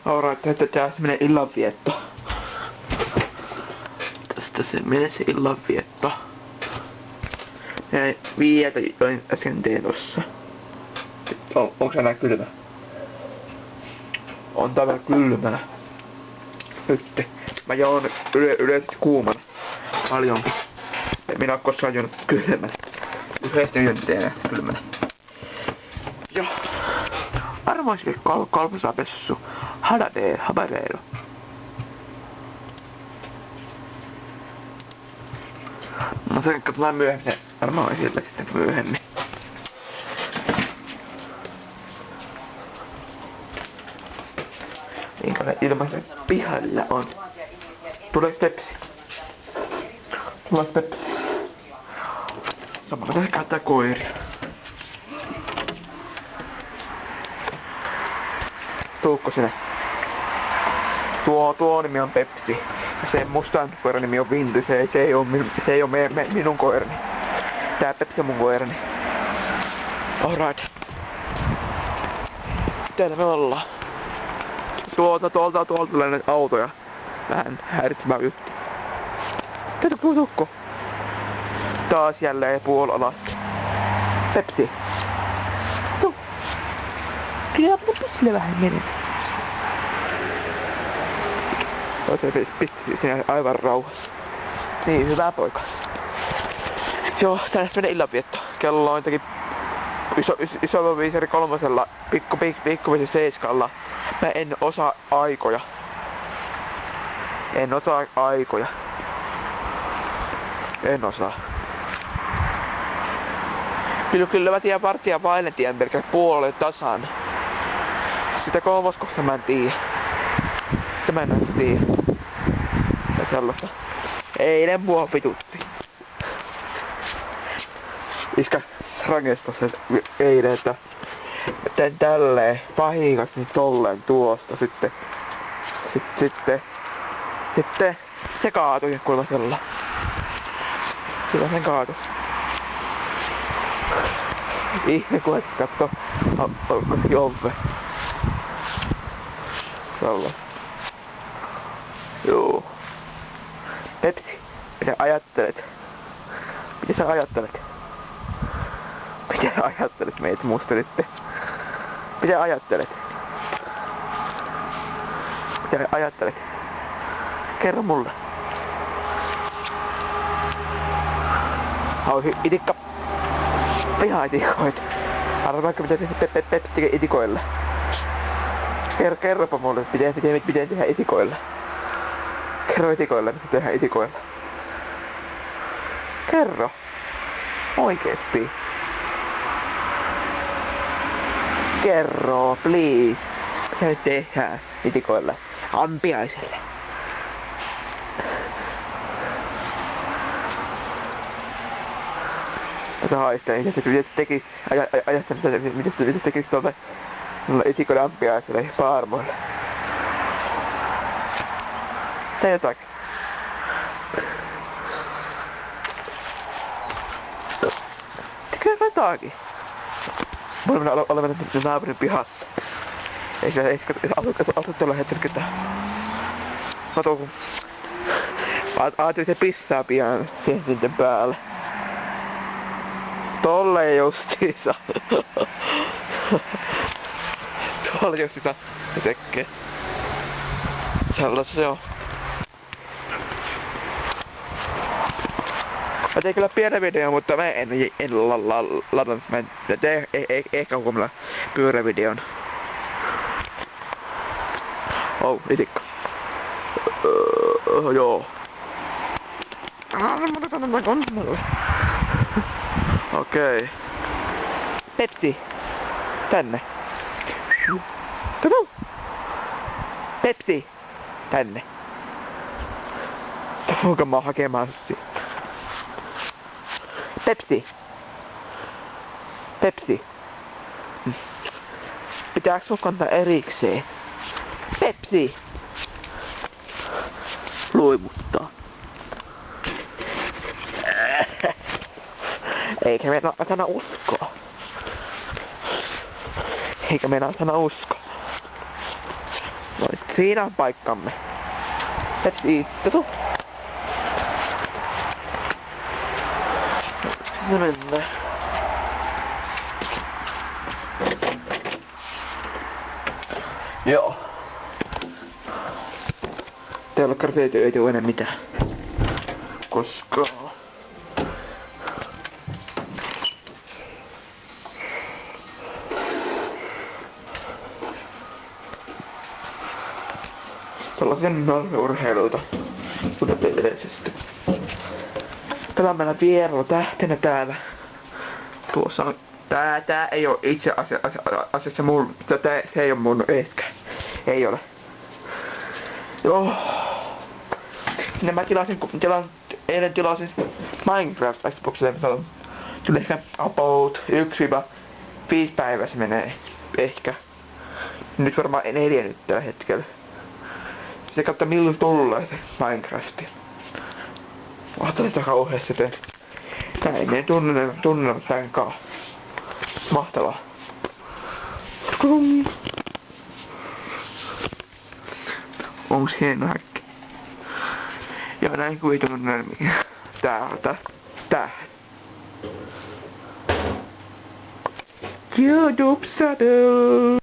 Alright, että tästä menee illanvietto. Tästä se menee se illanvietto. Ja viietä join äsken tein tossa. Onko se enää kylmä? On tää vielä kylmänä. Nyt. Mä joon yleisesti kuumana. Paljonkin. Minä oon koskaan juonut kylmänä. Yhdesti yön teen kylmänä. Joo. Arvoisi kolmosaa pessu. Hadadee, habareero. Mä sen katsotaan myöhemmin. Varmaan esille sitten myöhemmin. Minkälainen ilmaisen pihalla on. Tuleeko Pepsi? Tuleeko Pepsi? Samalla tässä käyttää koiria. Tuukko sinne? Tuo nimi on Pepsi. Ja sen mustan koiran nimi on Vindy. Se ei oo minun koirani. Tää Pepsi on mun koirani. Alright. Täällä me ollaan. Tuolta tulee näitä autoja. Vähän häiritsemään yhtä. Tätä tukko. Taas jälleen puol alas. Pepsi. Tuu. Kyllä mun pissille vähän meni. Se pisti siinä aivan rauhassa. Niin, hyvä poika. Joo, tänne menee illanvietto. Kello on jotenkin iso viisari 3, pikkuviisi 7. Mä en osaa aikoja. En osaa. Kyllä mä tiedän vartija vaille tien pelkkä puolelle tasan. Sitä kolmoskohta mä en tiedä. Sitä mä en tiedä. Ja sellaista. Eilen mua pitutti. Iskä rangestas eilen, että teen tälleen pahikas niin tolleen tuosta sitten se kaatui kuulemma sella. Kyllä sen kaatui. Ihme kun et katso olkoisikin ove. Salla. Joo. Pepsi, mitä ajattelet? Mitä sä ajattelet? Mitä ajattelet meitä mustelitte? Mitä ajattelet? Mitä ajattelet? Kerro mulle. Hausi itikka. Ihan itikoit. Arvaatko mitä Pepsi tekee itikoilla? Kerropa mulle, miten tehdään itikoilla. Kerro itikoilla, mitä tehdään itikoilla. Kerro. Oikeesti. Kerro, please. Mitä tehdään itikoilla? Ampiaiselle. Tätä haistaa, mitä tekis, ajattelin, mitä tekis tuolta itikoille ampiaiselle ja paarmoille. Tee jotakin. Tekee jotakin. Voimme olemme naapurin pihassa. Eikä asut tuolla hetkellä ketään. Mä tuun. Ajattelin se pissaa pian siihen sitten päälle. Tolleen justiinsa. Tuolla justiinsa se tekee. Sellaista se on. Mä tein kyllä pienen video, mutta mä en ladannut. Mä tein ehkä huomenna pyörävideon. Oh, itikka. Joo. Okei. Pepsi. Tänne. Tuu. Pepsi. Tänne. Tuunko mä hakemaan sut? Pepsi. Pepsi. Pitääks sun kantaa erikseen? Pepsi. Luimuttaa. Eikä meinaa sana uskoa. Eikä meinaa sana uskoa. No, siinä on paikkamme. Et viittatu. No mennään. Joo. Telkkarista ei tule enää mitään. Koska... Tällaisen urheiluita. Kuten yleisesti. Täällä on meillä Vierlo tähtenä täällä. Tuossa on... Tää ei oo itse asiassa mun... Se ei oo mun ehkä. Ei ole. Joo. Mä eilen tilasin Minecraft Xboxille. Tuli ehkä about 1-5 päivää se menee. Ehkä. Nyt varmaan 4 nyt tällä hetkellä. Se kattaa milloin tulee se Minecrafti. Ajattelin sitä kauheasti teen. Näin ne tunnelmat sain kaa. Mahtavaa. Krum. Onks hieno häkki? Ja näin kuin ei tunnelmia. Täältä. Tää. YouTube Saddle.